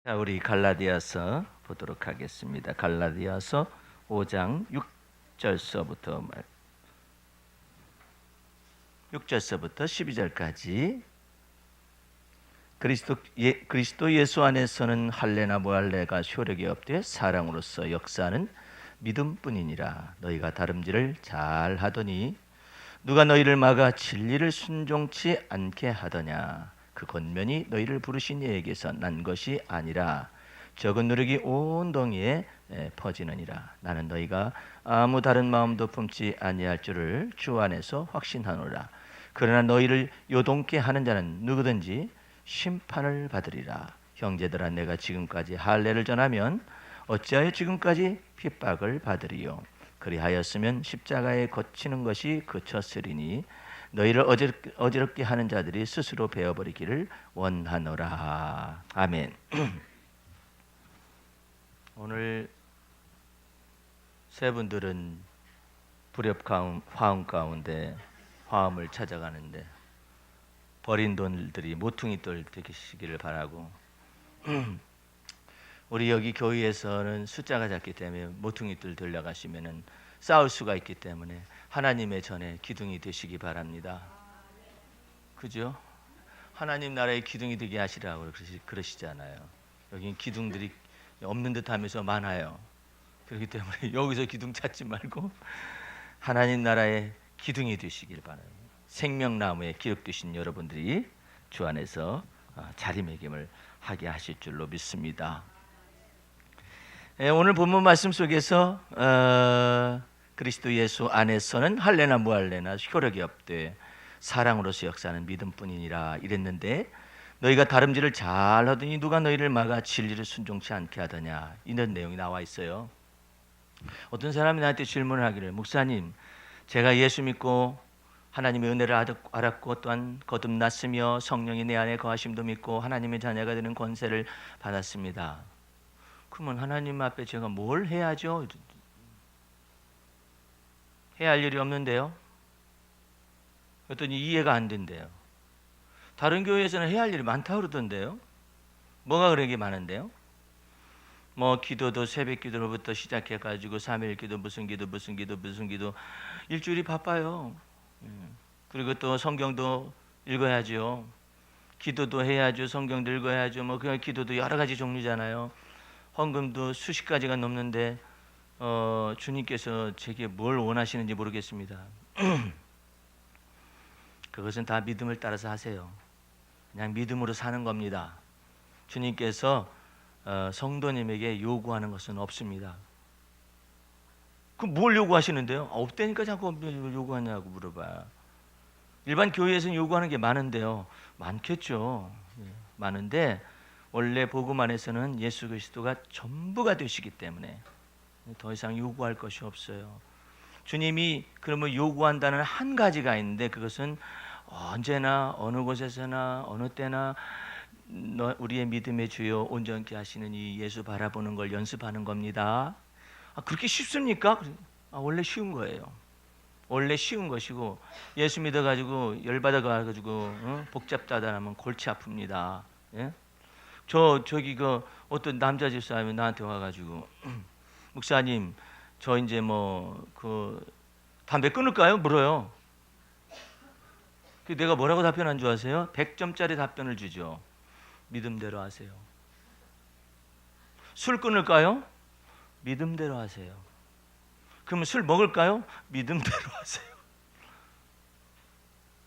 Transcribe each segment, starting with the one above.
자, 우리 갈라디아서 보도록 하겠습니다. 갈라디아서 5장 6절서부터 12절까지. 그리스도 예수 안에서는 할례나 무할례가 효력이 없되 사랑으로서 역사하는 믿음뿐이니라. 너희가 다름질을 잘 하더니 누가 너희를 막아 진리를 순종치 않게 하더냐. 그 권면이 너희를 부르신 이에게서 난 것이 아니라 적은 누룩이 온 동이에 퍼지느니라. 나는 너희가 아무 다른 마음도 품지 아니할 줄을 주 안에서 확신하노라. 그러나 너희를 요동케 하는 자는 누구든지 심판을 받으리라. 형제들아, 내가 지금까지 할례를 전하면 어찌하여 지금까지 핍박을 받으리요. 그리하였으면 십자가에 거치는 것이 그쳤으리니 너희를 어지럽게 하는 자들이 스스로 베어버리기를 원하노라. 아멘. 오늘 세 분들은 화음 가운데 화음을 찾아가는데 버린 돈들이 모퉁이돌 되시기를 바라고, 우리 여기 교회에서는 숫자가 작기 때문에 모퉁이돌 들려가시면은 싸울 수가 있기 때문에 하나님의 전에 기둥이 되시기 바랍니다. 그죠? 하나님 나라의 기둥이 되게 하시라고 그러시잖아요. 여기 기둥들이 없는 듯 하면서 많아요. 그렇기 때문에 여기서 기둥 찾지 말고 하나님 나라의 기둥이 되시길 바랍니다. 생명나무에 기록되신 여러분들이 주 안에서 자리매김을 하게 하실 줄로 믿습니다. 오늘 본문 말씀 속에서 그리스도 예수 안에서는 할례나 무할례나 효력이 없되 사랑으로서 역사하는 믿음뿐이니라 이랬는데, 너희가 다름질을 잘 하더니 누가 너희를 막아 진리를 순종치 않게 하더냐, 이런 내용이 나와 있어요. 어떤 사람이 나한테 질문을 하기를, 목사님, 제가 예수 믿고 하나님의 은혜를 알았고 또한 거듭났으며 성령이 내 안에 거하심도 믿고 하나님의 자녀가 되는 권세를 받았습니다. 그러면 하나님 앞에 제가 뭘 해야죠? 해야 할 일이 없는데요? 그랬더니 이해가 안 된대요. 다른 교회에서는 해야 할 일이 많다고 그러던데요? 뭐가 그렇게 많은데요? 뭐 기도도 새벽 기도로부터 시작해가지고 3일 기도 무슨 기도 일주일이 바빠요. 그리고 또 성경도 읽어야죠. 기도도 해야죠. 성경도 읽어야죠. 뭐 그냥 기도도 여러 가지 종류잖아요. 헌금도 수십 가지가 넘는데 주님께서 제게 뭘 원하시는지 모르겠습니다. 그것은 다 믿음을 따라서 하세요. 그냥 믿음으로 사는 겁니다. 주님께서 성도님에게 요구하는 것은 없습니다. 그럼 뭘 요구하시는데요? 없다니까 자꾸 요구하냐고 물어봐. 일반 교회에서는 요구하는 게 많은데요. 많겠죠. 많은데 원래 복음 안에서는 예수 그리스도가 전부가 되시기 때문에 더 이상 요구할 것이 없어요. 주님이 그러면 요구한다는 한 가지가 있는데, 그것은 언제나 어느 곳에서나 어느 때나 우리의 믿음의 주요 온전케 하시는 이 예수 바라보는 걸 연습하는 겁니다. 그렇게 쉽습니까? 원래 쉬운 거예요. 원래 쉬운 것이고, 예수 믿어가지고 열받아가지고 복잡하다 하면 골치 아픕니다. 예? 저기 어떤 남자 집사람이 나한테 와가지고 목사님, 저 이제 담배 끊을까요? 물어요. 내가 뭐라고 답변한 줄 아세요? 100점짜리 답변을 주죠. 믿음대로 하세요. 술 끊을까요? 믿음대로 하세요. 그러면 술 먹을까요? 믿음대로 하세요.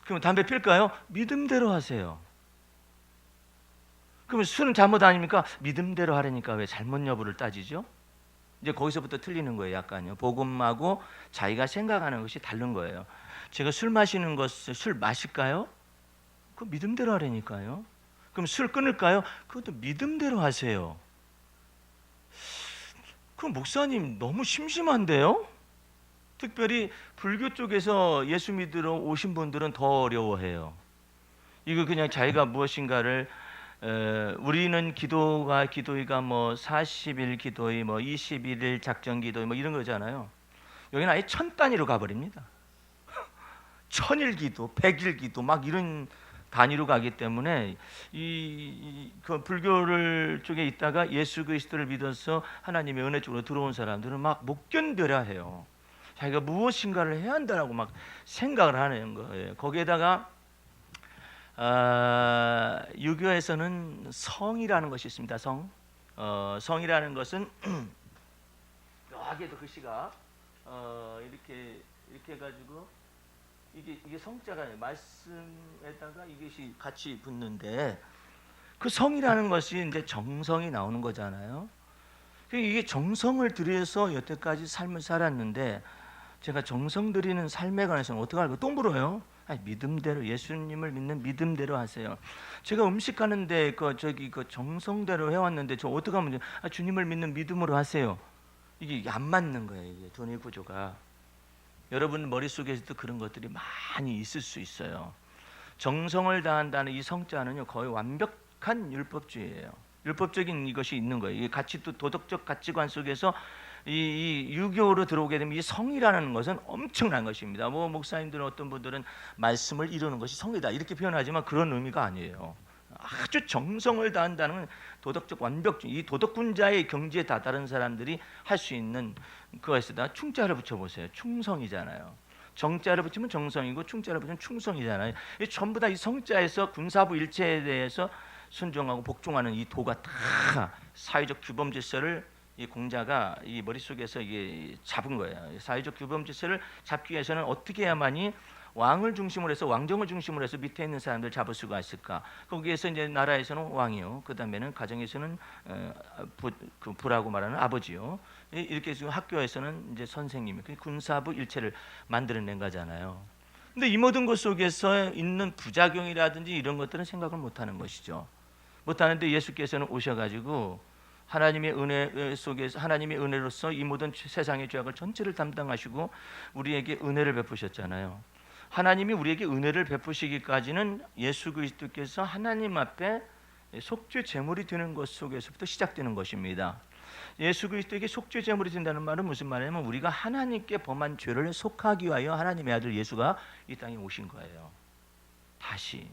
그러면 담배 필까요? 믿음대로 하세요. 그러면 술은 잘못 아닙니까? 믿음대로 하려니까 왜 잘못 여부를 따지죠? 이제 거기서부터 틀리는 거예요. 약간요. 복음하고 자기가 생각하는 것이 다른 거예요. 제가 술 마시는 것을 술 마실까요? 그 믿음대로 하려니까요. 그럼 술 끊을까요? 그것도 믿음대로 하세요. 그럼 목사님 너무 심심한데요? 특별히 불교 쪽에서 예수 믿으러 오신 분들은 더 어려워해요. 이거 그냥 자기가 무엇인가를 우리는 기도의가 40일 기도의 21일 작정 기도의 이런 거잖아요. 여기는 아예 천 단위로 가버립니다. 1000일 기도, 100일 기도 이런 단위로 가기 때문에 그 불교를 쪽에 있다가 예수 그리스도를 믿어서 하나님의 은혜 쪽으로 들어온 사람들은 막 못 견뎌라 해요. 자기가 무엇인가를 해야 한다라고 막 생각을 하는 거예요. 거기에다가 유교에서는 성이라는 것이 있습니다. 성이라는 것은 여기에도 글씨가 이렇게 해가지고 이게 성자가 말씀에다가 이것이 같이 붙는데 그 성이라는 것이 이제 정성이 나오는 거잖아요. 이게 정성을 들여서 여태까지 삶을 살았는데 제가 정성 들이는 삶에 관해서는 어떻게 알고 또 물어요. 믿음대로 예수님을 믿는 믿음대로 하세요. 제가 음식하는데 그 정성대로 해왔는데 저 어떻게 하면 주님을 믿는 믿음으로 하세요. 이게 안 맞는 거예요. 이게 돈의 구조가. 여러분 머릿속에서도 그런 것들이 많이 있을 수 있어요. 정성을 다한다는 이 성자는요 거의 완벽한 율법주의예요. 율법적인 이것이 있는 거예요. 이 가치 또 도덕적 가치관 속에서 이 유교로 들어오게 되면 이 성이라는 것은 엄청난 것입니다. 뭐 목사님들은 어떤 분들은 말씀을 이루는 것이 성이다 이렇게 표현하지만 그런 의미가 아니에요. 아주 정성을 다한다는 도덕적 완벽주의, 이 도덕군자의 경지에 다다른 사람들이 할 수 있는 그것에다 충자를 붙여보세요. 충성이잖아요. 정자를 붙이면 정성이고 충자를 붙이면 충성이잖아요. 이 전부 다 이 성자에서 군사부 일체에 대해서 순종하고 복종하는 이 도가 다 사회적 규범 질서를 이 공자가 이 머릿속에서 이게 잡은 거예요. 사회적 규범 질서를 잡기 위해서는 어떻게 해야만이 왕을 중심으로 해서 왕정을 중심으로 해서 밑에 있는 사람들 잡을 수가 있을까? 거기에서 이제 나라에서는 왕이요, 그 다음에는 가정에서는 부라고 말하는 아버지요. 이렇게 해서 학교에서는 이제 선생님이 군사부 일체를 만들어낸 거잖아요. 근데 이 모든 것 속에서 있는 부작용이라든지 이런 것들은 생각을 못하는 것이죠. 못하는데 예수께서는 오셔가지고 하나님의 은혜 속에서 하나님의 은혜로서 이 모든 세상의 죄악을 전체를 담당하시고 우리에게 은혜를 베푸셨잖아요. 하나님이 우리에게 은혜를 베푸시기까지는 예수 그리스도께서 하나님 앞에 속죄 제물이 되는 것 속에서부터 시작되는 것입니다. 예수 그리스도에게 속죄 제물이 된다는 말은 무슨 말이냐면 우리가 하나님께 범한 죄를 속하기 위하여 하나님의 아들 예수가 이 땅에 오신 거예요. 다시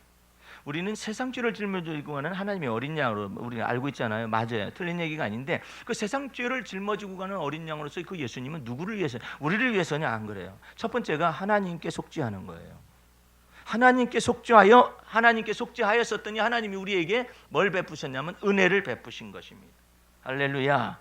우리는 세상 죄를 짊어지고 가는 하나님의 어린 양으로 우리가 알고 있잖아요. 맞아요. 틀린 얘기가 아닌데 그 세상 죄를 짊어지고 가는 어린 양으로서 그 예수님은 누구를 위해서? 우리를 위해서냐? 안 그래요. 첫 번째가 하나님께 속죄하는 거예요. 하나님께 속죄하였었더니 하나님이 우리에게 뭘 베푸셨냐면 은혜를 베푸신 것입니다. 할렐루야.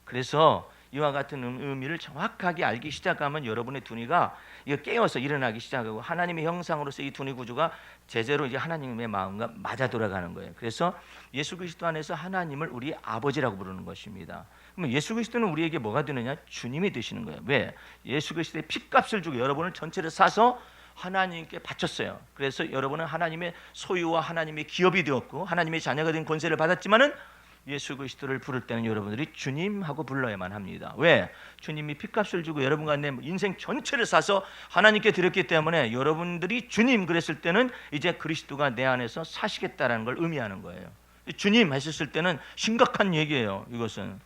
그래서 이와 같은 의미를 정확하게 알기 시작하면 여러분의 두뇌가 이거 깨어서 일어나기 시작하고 하나님의 형상으로서 이 두뇌 구조가 제대로 이제 하나님의 마음과 맞아 돌아가는 거예요. 그래서 예수 그리스도 안에서 하나님을 우리 아버지라고 부르는 것입니다. 그러면 예수 그리스도는 우리에게 뭐가 되느냐? 주님이 되시는 거예요. 왜? 예수 그리스도의 핏값을 주고 여러분을 전체를 사서 하나님께 바쳤어요. 그래서 여러분은 하나님의 소유와 하나님의 기업이 되었고 하나님의 자녀가 된 권세를 받았지만은 예수 그리스도를 부를 때는 여러분들이 주님하고 불러야만 합니다. 왜? 주님이 핏값을 주고 여러분과 내 인생 전체를 사서 하나님께 드렸기 때문에 여러분들이 주님 그랬을 때는 이제 그리스도가 내 안에서 사시겠다라는 걸 의미하는 거예요. 주님 하셨을 때는 심각한 얘기예요. 이것은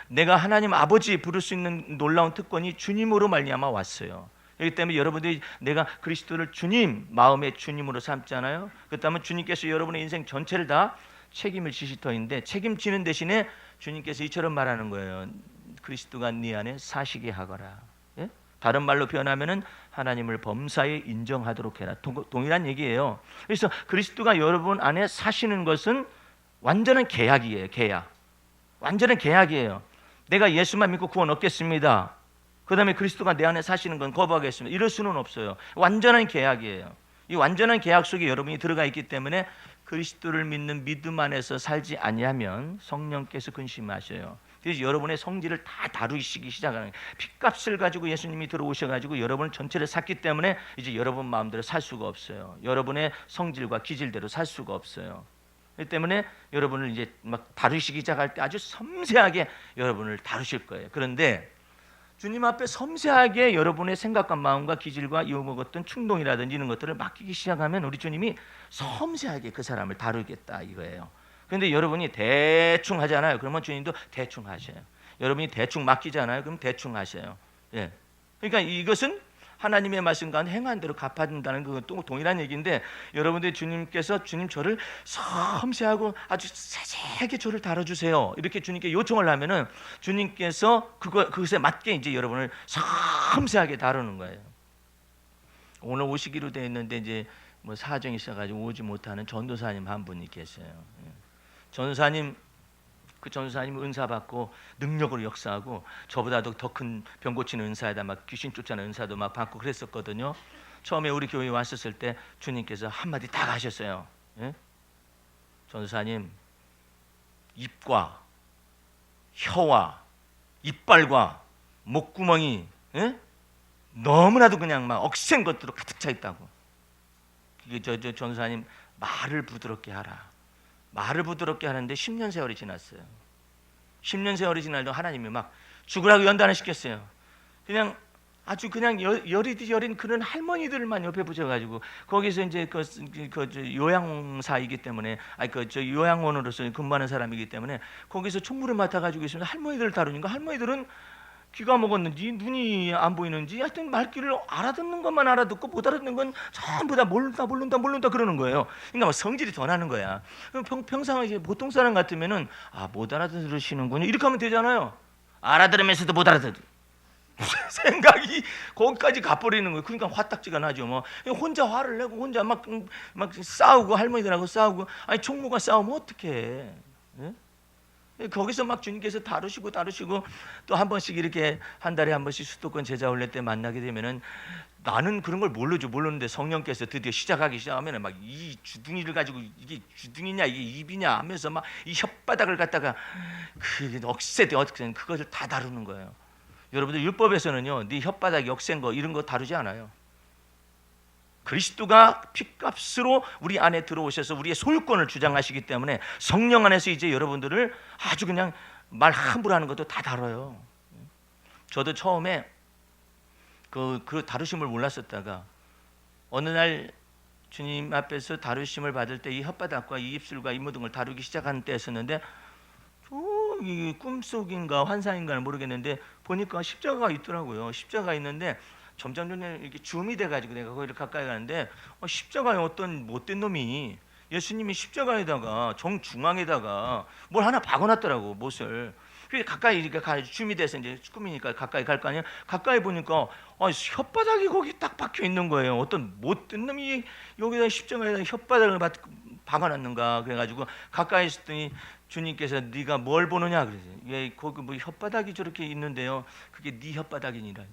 내가 하나님 아버지 부를 수 있는 놀라운 특권이 주님으로 말미암아 왔어요. 그렇기 때문에 여러분들이 내가 그리스도를 주님, 마음의 주님으로 삼잖아요. 그렇다면 주님께서 여러분의 인생 전체를 다 책임을 지실 터인데 책임지는 대신에 주님께서 이처럼 말하는 거예요. 그리스도가 네 안에 사시게 하거라. 예? 다른 말로 표현하면은 하나님을 범사에 인정하도록 해라. 동일한 얘기예요. 그래서 그리스도가 여러분 안에 사시는 것은 완전한 계약이에요. 계약. 완전한 계약이에요. 내가 예수만 믿고 구원 얻겠습니다. 그 다음에 그리스도가 내 안에 사시는 건 거부하겠습니다. 이럴 수는 없어요. 완전한 계약이에요. 이 완전한 계약 속에 여러분이 들어가 있기 때문에 그리스도를 믿는 믿음 안에서 살지 아니하면 성령께서 근심하셔요. 그래서 여러분의 성질을 다 다루시기 시작하는 거예요. 핏값을 가지고 예수님이 들어오셔가지고 여러분을 전체를 샀기 때문에 이제 여러분 마음대로 살 수가 없어요. 여러분의 성질과 기질대로 살 수가 없어요. 그렇기 때문에 여러분을 이제 막 다루시기 시작할 때 아주 섬세하게 여러분을 다루실 거예요. 그런데 주님 앞에 섬세하게 여러분의 생각과 마음과 기질과 어떤 충동이라든지 이런 것들을 맡기기 시작하면 우리 주님이 섬세하게 그 사람을 다루겠다 이거예요. 그런데 여러분이 대충 하잖아요. 그러면 주님도 대충 하셔요. 여러분이 대충 맡기잖아요. 그럼 대충 하셔요. 예. 그러니까 이것은 하나님의 말씀 가운데 행한 대로 갚아준다는 그것도 동일한 얘기인데, 여러분들 주님께서 주님 저를 섬세하고 아주 세세하게 저를 다뤄주세요 이렇게 주님께 요청을 하면은 주님께서 그것에 맞게 이제 여러분을 섬세하게 다루는 거예요. 오늘 오시기로 되어 있는데 이제 뭐 사정이 있어가지고 오지 못하는 전도사님 한 분이 계세요. 전도사님, 그 전도사님 은사 받고 능력으로 역사하고 저보다도 더 큰 병 고치는 은사에다 막 귀신 쫓아내는 은사도 막 받고 그랬었거든요. 처음에 우리 교회에 왔었을 때 주님께서 한마디 딱 하셨어요. 예? 전도사님, 입과 혀와 이빨과 목구멍이 너무나도 그냥 막 억센 것들로 가득 차 있다고. 이게 저 전도사님 말을 부드럽게 하라. 말을 부드럽게 하는데 10년 세월이 지났어요. 10년 세월이 지나도 하나님이 막 죽으라고 연단을 시켰어요. 그냥 아주 그냥 여린 그런 할머니들만 옆에 붙여가지고 거기서 이제 요양사이기 때문에 요양원으로서 근무하는 사람이기 때문에 거기서 총무를 맡아가지고 있으면 할머니들을 다루니까 할머니들은 귀가 먹었는지 눈이 안 보이는지 하여튼 말귀를 알아듣는 것만 알아듣고 못 알아듣는 건 전부 다 모른다 그러는 거예요. 그러니까 막 성질이 더 나는 거야. 평상시에 보통 사람 같으면은 못 알아들으시는군요 이렇게 하면 되잖아요. 알아들으면서도 못 알아듣. 생각이 거기까지 가버리는 거예요. 그러니까 화딱지가 나죠. 뭐 혼자 화를 내고 혼자 막 싸우고 할머니들하고 싸우고 아니 총무가 싸우면 어떡해. 예? 거기서 막 주님께서 다루시고 또 한 번씩 이렇게 한 달에 한 번씩 수도권 제자 훈련 때 만나게 되면은 나는 그런 걸 몰랐는데 성령께서 드디어 시작하면은 막 이 주둥이를 가지고 이게 주둥이냐 이게 입이냐 하면서 막 이 혓바닥을 갖다가 그 억세대 그것을 다 다루는 거예요. 여러분들 율법에서는요, 네 혓바닥이 억센 거 이런 거 다루지 않아요. 그리스도가 핏값으로 우리 안에 들어오셔서 우리의 소유권을 주장하시기 때문에 성령 안에서 이제 여러분들을 아주 그냥 말 함부로 하는 것도 다 다뤄요. 저도 처음에 그 다루심을 몰랐었다가 어느 날 주님 앞에서 다루심을 받을 때 이 혓바닥과 이 입술과 이 모든 걸 다루기 시작하는 때였었는데 이 꿈속인가 환상인가는 모르겠는데 보니까 십자가가 있더라고요. 십자가가 있는데 점점 이렇게 줌이 돼가지고 내가 거기를 가까이 가는데 십자가에 어떤 못된 놈이 예수님이 십자가에다가 정중앙에다가 뭘 하나 박아놨더라고 못을. 그래서 가까이 이렇게 줌이 돼서 이제 꿈이니까 가까이 갈 거 아니야. 가까이 보니까 혓바닥이 거기 딱 박혀 있는 거예요. 어떤 못된 놈이 여기다 십자가에다 혓바닥을 박아놨는가. 그래가지고 가까이 있었더니 주님께서 네가 뭘 보느냐 그러세요. 예, 거기 뭐 혓바닥이 저렇게 있는데요. 그게 네 혓바닥이니라.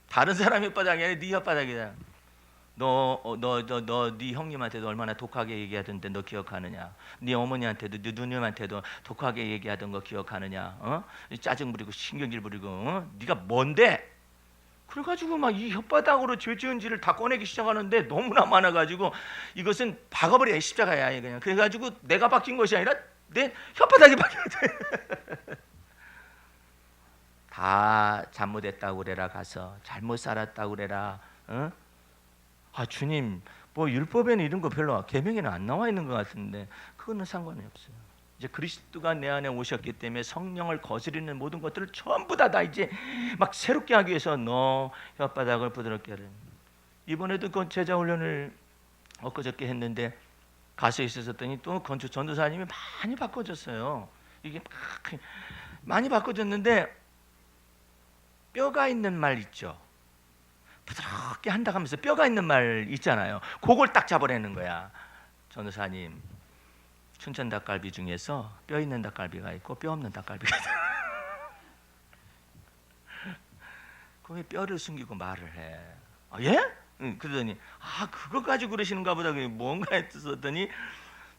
다른 사람 혓바닥이 아니라 네 혓바닥이다. 너 네 형님한테도 얼마나 독하게 얘기하던데 너 기억하느냐? 네 어머니한테도 네 누님한테도 독하게 얘기하던 거 기억하느냐? 짜증 부리고 신경질 부리고 네가 뭔데? 그래가지고 막 이 혓바닥으로 죄 지은 지를 다 꺼내기 시작하는데 너무나 많아가지고 이것은 박아버려야 십자가야 그냥. 그래가지고 내가 박힌 것이 아니라 내 혓바닥이 박혀야 돼. 다 잘못했다고 그래라. 가서 잘못 살았다고 그래라. 주님 뭐 율법에는 이런 거 별로 계명에는 안 나와 있는 것 같은데 그거는 상관이 없어요. 이제 그리스도가 내 안에 오셨기 때문에 성령을 거스르는 모든 것들을 전부 다 이제 막 새롭게 하기 위해서 너 혓바닥을 부드럽게 하라. 이번에도 그 제자 훈련을 엊그저께 했는데 가서 있었더니 또 건축 전도사님이 많이 바꿔졌어요. 이게 막 많이 바꿔졌는데 뼈가 있는 말 있죠. 부드럽게 한다 하면서 뼈가 있는 말 있잖아요. 그걸 딱 잡아내는 거야. 전도사님, 춘천 닭갈비 중에서 뼈 있는 닭갈비가 있고 뼈 없는 닭갈비가 있다. 거기 뼈를 숨기고 말을 해. 예? 그러더니 그거 가지고 그러시는가 보다. 그게 뭔가 했었더니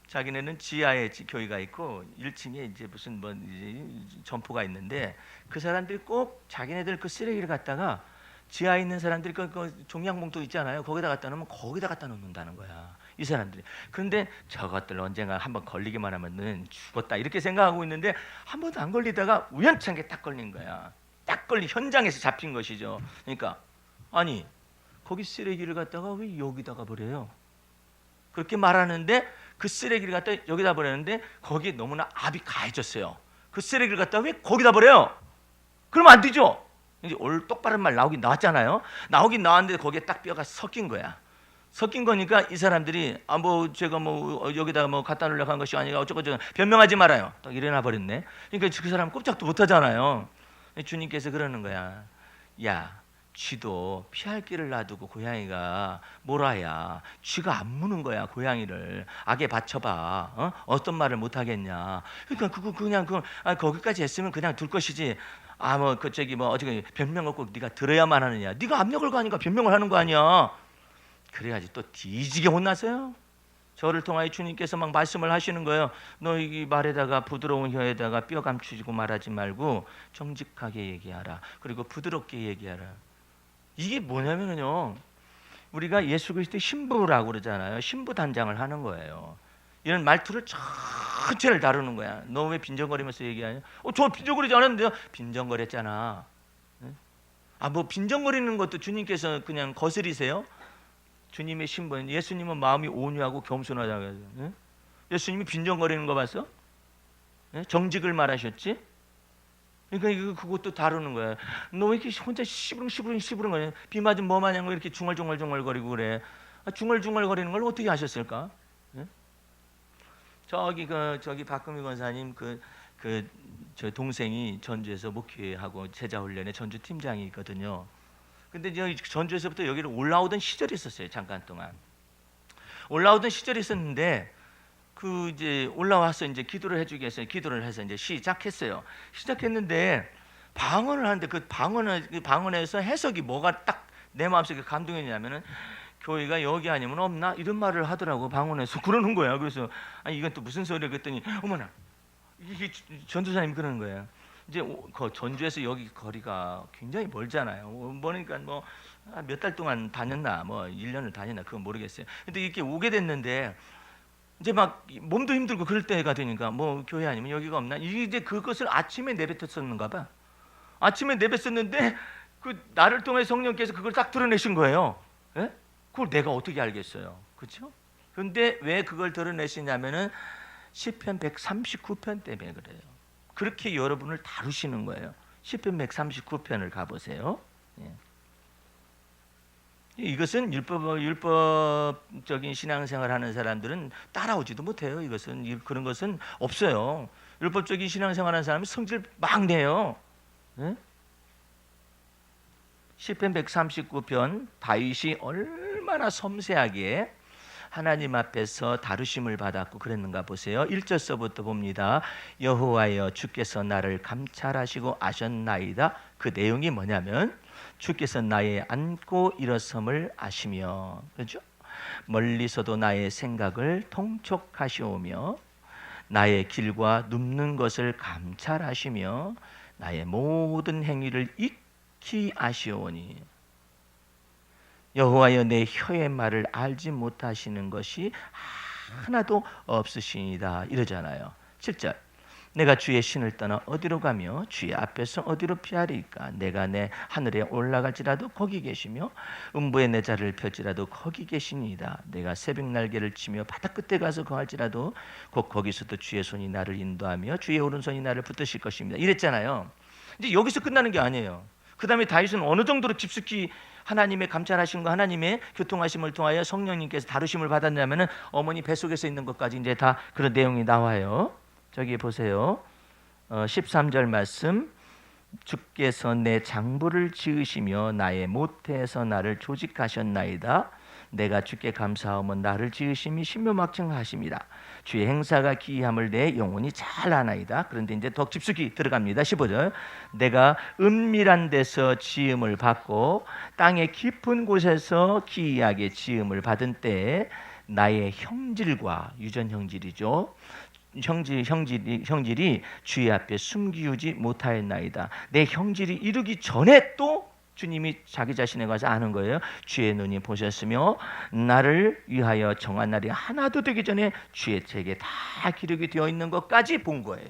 자기네는 지하에 교회가 있고 1층에 이제 무슨 뭐 이제 점포가 있는데 그 사람들이 꼭 자기네들 그 쓰레기를 갖다가 지하에 있는 사람들이 그 종량봉투 있잖아요. 거기다 갖다 놓으면 거기다 갖다 놓는다는 거야. 이 사람들이. 그런데 저것들 언젠가 한번 걸리기만 하면은 죽었다 이렇게 생각하고 있는데 한 번도 안 걸리다가 우연찮게 딱 걸린 거야. 딱 걸린 현장에서 잡힌 것이죠. 그러니까 아니 거기 쓰레기를 갖다가 왜 여기다가 버려요? 그렇게 말하는데 그 쓰레기를 갖다 여기다 버렸는데 거기에 너무나 압이 가해졌어요. 그 쓰레기를 갖다 왜 거기다 버려요? 그러면 안 되죠. 이제 똑바른 말 나오긴 나왔잖아요. 나오긴 나왔는데 거기에 딱 뼈가 섞인 거야. 섞인 거니까 이 사람들이 뭐 제가 뭐 여기다가 뭐 갖다 놓으려고 한 것이 아니라 어쩌고저쩌고 변명하지 말아요. 딱 일어나 버렸네. 그러니까 그 사람 꼼짝도 못 하잖아요. 주님께서 그러는 거야. 야, 쥐도 피할 길을 놔두고 고양이가 몰아야 쥐가 안 무는 거야. 고양이를 악에 바쳐봐. 어떤 말을 못 하겠냐. 그러니까 그거 그냥 거기까지 했으면 그냥 둘 것이지. 뭐 그 저기 뭐 어떻게 변명을 꼭 네가 들어야만 하느냐. 네가 압력을 가니까 변명을 하는 거 아니야. 그래가지고 또 뒤지게 혼났어요. 저를 통하여 주님께서 막 말씀을 하시는 거예요. 너 이 말에다가 부드러운 혀에다가 뼈 감추고 말하지 말고 정직하게 얘기하라. 그리고 부드럽게 얘기하라. 이게 뭐냐면요, 우리가 예수 그리스도의 신부라고 그러잖아요. 신부 단장을 하는 거예요. 이런 말투를 전체를 다루는 거야. 너 왜 빈정거리면서 얘기하냐? 저 빈정거리지 않았는데요. 빈정거렸잖아. 뭐 빈정거리는 것도 주님께서 그냥 거스리세요? 주님의 신분, 예수님은 마음이 온유하고 겸손하다고 해요. 예수님이 빈정거리는 거 봤어? 정직을 말하셨지? 그러니까 그것도 다루는 거야. 너 왜 이렇게 혼자 시부릉 거냐? 비 맞은 뭐 마냥 이렇게 중얼중얼거리고 그래? 중얼중얼거리는 걸 어떻게 하셨을까? 저기 박금희 권사님 저 동생이 전주에서 목회하고 제자 훈련의 전주 팀장이 있거든요. 근데 전주에서부터 여기를 올라오던 시절이 있었어요. 잠깐 동안 올라오던 시절이 있었는데 이제 올라와서 이제 기도를 해주기 위해서 기도를 해서 이제 시작했는데 방언을 하는데 그 방언에서 해석이 뭐가 딱 내 마음속에 감동이냐면은 교회가 여기 아니면 없나 이런 말을 하더라고. 방언에서 그러는 거야. 그래서 이건 또 무슨 소리야 그랬더니 어머나 이게 전도사님이 그러는 거예요. 이제 전주에서 여기 거리가 굉장히 멀잖아요. 그러니까 뭐 몇 달 동안 다녔나 뭐 1년을 다녔나 그건 모르겠어요. 근데 이렇게 오게 됐는데 이제 막 몸도 힘들고 그럴 때가 되니까 뭐 교회 아니면 여기가 없나 이제 그것을 아침에 내뱉었었는가 봐. 아침에 내뱉었는데 나를 통해 성령께서 그걸 딱 드러내신 거예요. 예? 그걸 내가 어떻게 알겠어요? 그렇죠? 그런데 왜 그걸 드러내시냐면은 시편 139편 때문에 그래요. 그렇게 여러분을 다루시는 거예요. 시편 139편을 가보세요. 예. 이것은 율법적인 신앙생활 하는 사람들은 따라오지도 못해요. 그런 것은 없어요. 율법적인 신앙생활 하는 사람은 성질 막 내요. 예? 시편 139편 다윗이 얼마나 섬세하게 하나님 앞에서 다루심을 받았고 그랬는가 보세요. 1절서부터 봅니다. 여호와여 주께서 나를 감찰하시고 아셨나이다. 그 내용이 뭐냐면 주께서 나의 앉고 일어섬을 아시며, 그렇죠? 멀리서도 나의 생각을 통촉하시오며 나의 길과 눕는 것을 감찰하시며 나의 모든 행위를 익히 아시오니 여호와여 내 혀의 말을 알지 못하시는 것이 하나도 없으시니다. 이러잖아요. 7절 내가 주의 신을 떠나 어디로 가며 주의 앞에서 어디로 피하리까? 내가 내 하늘에 올라갈지라도 거기 계시며 음부에 내 자리를 펼지라도 거기 계시니이다. 내가 새벽 날개를 치며 바다 끝에 가서 거할지라도 곧 거기서도 주의 손이 나를 인도하며 주의 오른손이 나를 붙드실 것입니다. 이랬잖아요. 이제 여기서 끝나는 게 아니에요. 그 다음에 다윗은 어느 정도로 깊숙이 하나님의 감찰하심과 하나님의 교통하심을 통하여 성령님께서 다루심을 받았냐면은 어머니 뱃속에서 있는 것까지 이제 다 그런 내용이 나와요. 저기 보세요. 13절 말씀. 주께서 내 장부를 지으시며 나의 모태에서 나를 조직하셨나이다. 내가 주께 감사하며 나를 지으심이 신묘막청하십니다. 주의 행사가 기이함을 내 영혼이 잘 아나이다. 그런데 이제 더 깊숙이 들어갑니다. 15절 내가 은밀한 데서 지음을 받고 땅의 깊은 곳에서 기이하게 지음을 받은 때에 나의 형질과 유전 형질이죠. 형질이 주의 앞에 숨기우지 못하였나이다. 내 형질이 이르기 전에 또 주님이 자기 자신에 가서 아는 거예요. 주의 눈이 보셨으며 나를 위하여 정한 날이 하나도 되기 전에 주의 책에 다 기록이 되어 있는 것까지 본 거예요.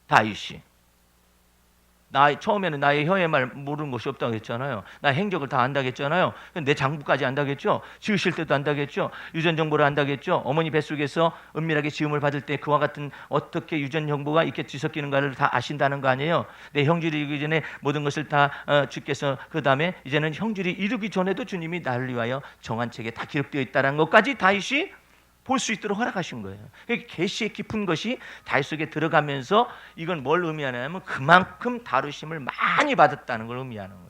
다윗이. 처음에는 나의 혀의 말 모르는 것이 없다고 했잖아요. 나 행적을 다 안다겠잖아요. 내 장부까지 안다겠죠. 지으실 때도 안다겠죠. 유전 정보를 안다겠죠. 어머니 뱃속에서 은밀하게 지음을 받을 때 그와 같은 어떻게 유전 정보가 이렇게 뒤섞이는가를 다 아신다는 거 아니에요. 내 형질이 이기 전에 모든 것을 다 주께서 그 다음에 이제는 형질이 이르기 전에도 주님이 나를 위하여 정한 책에 다 기록되어 있다는 것까지 다윗이 볼 수 있도록 허락하신 거예요. 계시의 깊은 것이 다윗 속에 들어가면서 이건 뭘 의미하냐면 그만큼 다루심을 많이 받았다는 걸 의미하는 거예요.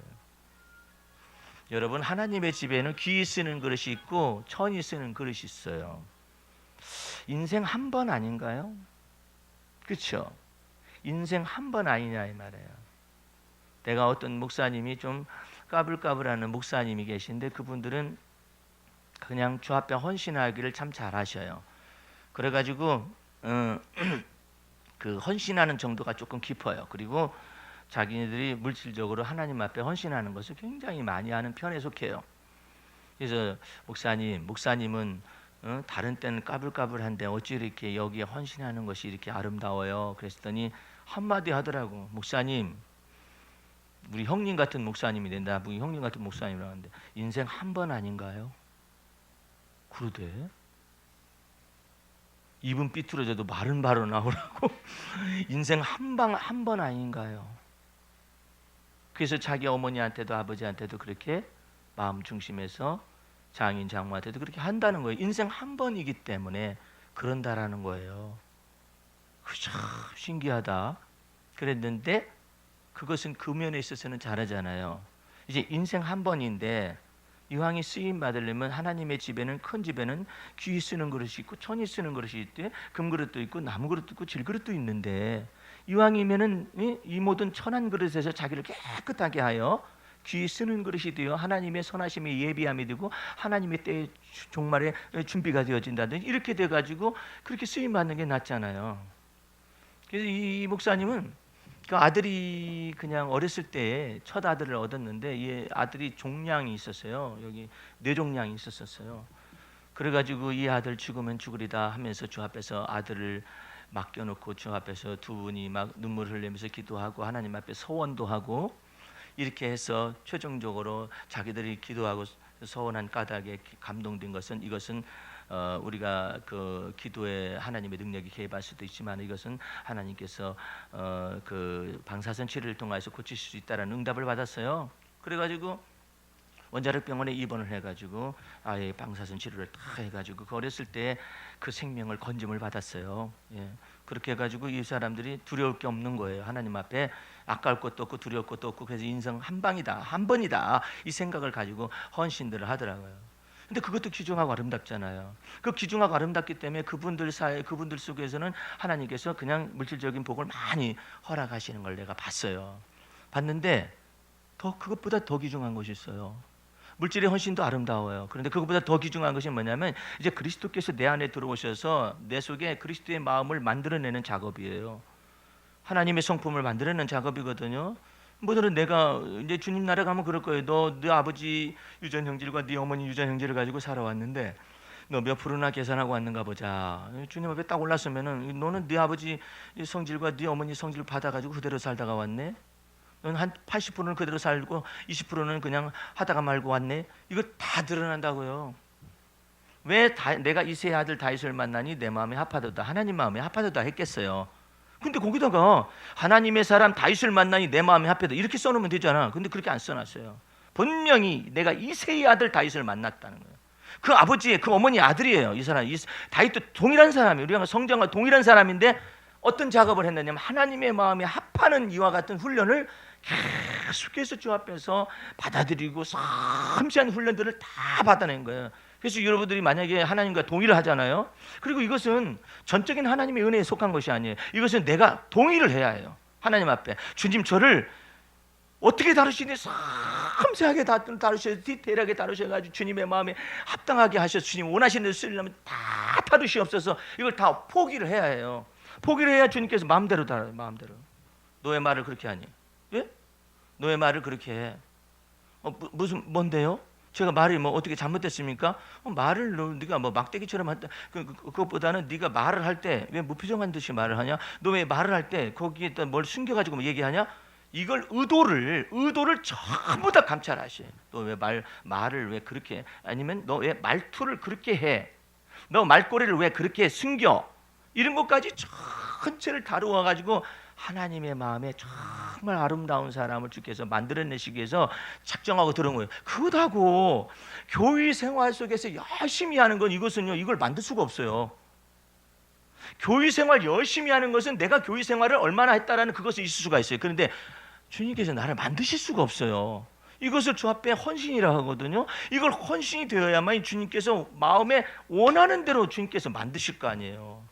여러분, 하나님의 집에는 귀 쓰는 그릇이 있고 천이 쓰는 그릇이 있어요. 인생 한 번 아닌가요? 그렇죠? 인생 한 번 아니냐 이 말이에요. 내가 어떤 목사님이 좀 까불까불하는 목사님이 계신데 그분들은 그냥 주 앞에 헌신하기를 참 잘하셔요. 그래가지고 그 헌신하는 정도가 조금 깊어요. 그리고 자기네들이 물질적으로 하나님 앞에 헌신하는 것을 굉장히 많이 하는 편에 속해요. 그래서 목사님은 다른 때는 까불까불한데 어찌 이렇게 여기에 헌신하는 것이 이렇게 아름다워요. 그랬더니 한마디 하더라고. 목사님, 우리 형님 같은 목사님이 된다. 우리 형님 같은 목사님이라고 하는데 인생 한 번 아닌가요? 그러대. 입은 삐뚤어져도 말은 바로 나오라고. 인생 한 번 아닌가요? 그래서 자기 어머니한테도 아버지한테도 그렇게 마음 중심에서 장인 장모한테도 그렇게 한다는 거예요. 인생 한 번이기 때문에 그런다라는 거예요. 참 신기하다. 그랬는데 그것은 그 면에 있어서는 잘하잖아요. 이제 인생 한 번인데 이왕이 쓰임 받으려면 하나님의 집에는, 큰 집에는 귀 쓰는 그릇이 있고 천이 쓰는 그릇이 있대. 금그릇도 있고 나무 그릇도 있고 질그릇도 있는데 이왕이면은 이 모든 천한 그릇에서 자기를 깨끗하게 하여 귀 쓰는 그릇이 되어 하나님의 선하심의 예비함이 되고 하나님의 때의 종말의 준비가 되어진다든지 이렇게 돼가지고 그렇게 쓰임 받는 게 낫잖아요. 그래서 이 목사님은 그 아들이 그냥 어렸을 때 첫 아들을 얻었는데 이 아들이 종양이 있었어요. 여기 뇌종양이 있었어요. 그래가지고 이 아들 죽으면 죽으리다 하면서 주 앞에서 아들을 맡겨놓고 주 앞에서 두 분이 막 눈물 흘리면서 기도하고 하나님 앞에 소원도 하고 이렇게 해서 최종적으로 자기들이 기도하고 서원한 까닭에 감동된 것은 이것은 우리가 그 기도에 하나님의 능력이 개입할 수도 있지만 이것은 하나님께서 그 방사선 치료를 통해서 고치실 수 있다라는 응답을 받았어요. 그래가지고 원자력 병원에 입원을 해가지고 아예 방사선 치료를 다 해가지고 그 어렸을 때 그 생명을 건짐을 받았어요. 예. 그렇게 해가지고 이 사람들이 두려울 게 없는 거예요. 하나님 앞에 아까울 것도 없고 두려울 것도 없고 그래서 인생 한 방이다, 한 번이다 이 생각을 가지고 헌신들을 하더라고요. 근데 그것도 귀중하고 아름답잖아요. 그 귀중하고 아름답기 때문에 그분들 속에서는 하나님께서 그냥 물질적인 복을 많이 허락하시는 걸 내가 봤어요. 봤는데 그것보다 더 귀중한 것이 있어요. 물질의 헌신도 아름다워요. 그런데 그것보다 더 귀중한 것이 뭐냐면 이제 그리스도께서 내 안에 들어오셔서 내 속에 그리스도의 마음을 만들어내는 작업이에요. 하나님의 성품을 만들어내는 작업이거든요. 뭐들은 내가 이제 주님 나라 가면 그럴 거예요. 네 아버지 유전 형질과 네 어머니 유전 형질을 가지고 살아왔는데 너 몇 프로나 계산하고 왔는가 보자. 주님 앞에 딱 올랐으면은 너는 네 아버지 성질과 네 어머니 성질 받아가지고 그대로 살다가 왔네. 넌 한 80%는 그대로 살고 20%는 그냥 하다가 말고 왔네. 이거 다 드러난다고요. 왜 내가 이세의 아들 다윗을 만나니 내 마음에 합하도다. 하나님 마음에 합하도다 했겠어요. 근데 거기다가 하나님의 사람 다윗을 만나니 내 마음에 합하다 이렇게 써놓으면 되잖아. 근데 그렇게 안 써놨어요. 분명히 내가 이세의 아들 다윗을 만났다는 거예요. 그 아버지의 그 어머니 아들이에요. 이 사람 다윗도 동일한 사람이에요. 우리가 성장과 동일한 사람인데 어떤 작업을 했느냐면 하나님의 마음에 합하는 이와 같은 훈련을 계속해서 주 앞에서 받아들이고 섬세한 훈련들을 다 받아낸 거예요. 그래서 여러분들이 만약에 하나님과 동의를 하잖아요. 그리고 이것은 전적인 하나님의 은혜에 속한 것이 아니에요. 이것은 내가 동의를 해야 해요. 하나님 앞에 주님 저를 어떻게 다루시니 섬세하게 다루셔서 디테일하게 다루셔가지고 주님의 마음에 합당하게 하셔서 주님 원하시는 대로 쓰려면 다 다루시옵소서. 이걸 다 포기를 해야 해요. 포기를 해야 주님께서 마음대로 다뤄요. 마음대로. 너의 말을 그렇게 하니? 예? 너의 말을 그렇게 해. 뭔데요? 제가 말이 뭐 어떻게 잘못됐습니까? 말을 네가 뭐 막대기처럼 한다. 그것보다는 네가 말을 할 때 왜 무표정한 듯이 말을 하냐? 너 왜 말을 할 때 거기에다 뭘 숨겨가지고 뭐 얘기하냐? 이걸 의도를 전부 다 감찰하셔요. 너 왜 말을 왜 그렇게 해? 아니면 너 왜 말투를 그렇게 해? 너 말꼬리를 왜 그렇게 숨겨? 이런 것까지 전체를 다루어 가지고 하나님의 마음에 정말 아름다운 사람을 주께서 만들어내시기 위해서 작정하고 들은 거예요. 그것하고 교회 생활 속에서 열심히 하는 건 이것은요, 이걸 만들 수가 없어요. 교회 생활 열심히 하는 것은 내가 교회 생활을 얼마나 했다라는 그것이 있을 수가 있어요. 그런데 주님께서 나를 만드실 수가 없어요. 이것을 주 앞에 헌신이라 하거든요. 이걸 헌신이 되어야만 주님께서 마음에 원하는 대로 주님께서 만드실 거 아니에요.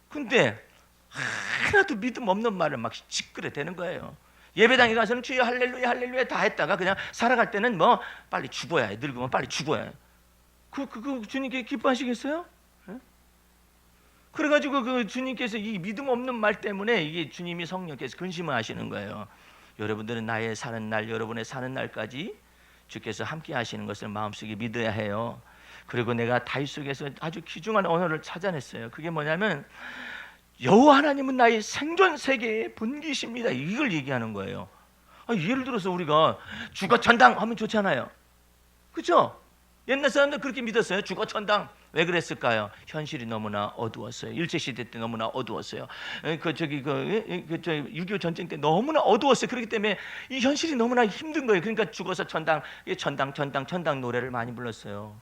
근데 하나도 믿음 없는 말을 막 지끄러 대는 거예요. 예배당에 가서는 주여 할렐루야 할렐루야 다 했다가 그냥 살아갈 때는 뭐 빨리 죽어야 해. 늙으면 빨리 죽어야 해. 그 주님께 기뻐하시겠어요? 그래가지고 그 주님께서 이 믿음 없는 말 때문에 이게 주님이 성령께서 근심을 하시는 거예요. 여러분들은 나의 사는 날, 여러분의 사는 날까지 주께서 함께 하시는 것을 마음속에 믿어야 해요. 그리고 내가 다윗 속에서 아주 귀중한 언어를 찾아냈어요. 그게 뭐냐면 여호와 하나님은 나의 생존 세계의 분기십니다. 이걸 얘기하는 거예요. 예를 들어서 우리가 주거 천당 하면 좋잖아요. 그렇죠? 옛날 사람들 그렇게 믿었어요. 주거 천당. 왜 그랬을까요? 현실이 너무나 어두웠어요. 일제 시대 때 너무나 어두웠어요. 6.25 전쟁 때 너무나 어두웠어요. 그렇기 때문에 이 현실이 너무나 힘든 거예요. 그러니까 죽어서 천당 노래를 많이 불렀어요.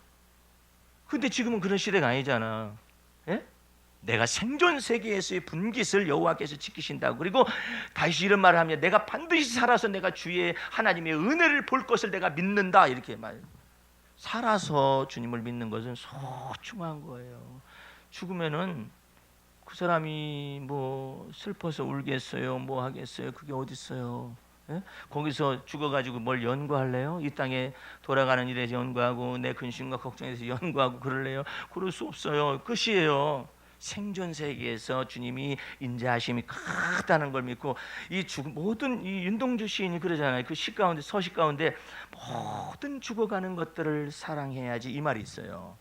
근데 지금은 그런 시대가 아니잖아. 예? 내가 생존 세계에서의 분깃을 여호와께서 지키신다고. 그리고 다시 이런 말을 하면 내가 반드시 살아서 내가 주의 하나님의 은혜를 볼 것을 내가 믿는다. 이렇게 말. 살아서 주님을 믿는 것은 소중한 거예요. 죽으면은 그 사람이 뭐 슬퍼서 울겠어요, 뭐 하겠어요? 그게 어디 있어요? 예? 거기서 죽어가지고 뭘 연구할래요? 이 땅에 돌아가는 일에 연구하고 내 근심과 걱정에서 연구하고 그럴래요? 그럴 수 없어요. 끝이에요. 생존 세계에서 주님이 인자하심이 크다는 걸 믿고 모든 이 윤동주 시인이 그러잖아요. 그 시 가운데 서시 가운데 모든 죽어가는 것들을 사랑해야지 이 말이 있어요.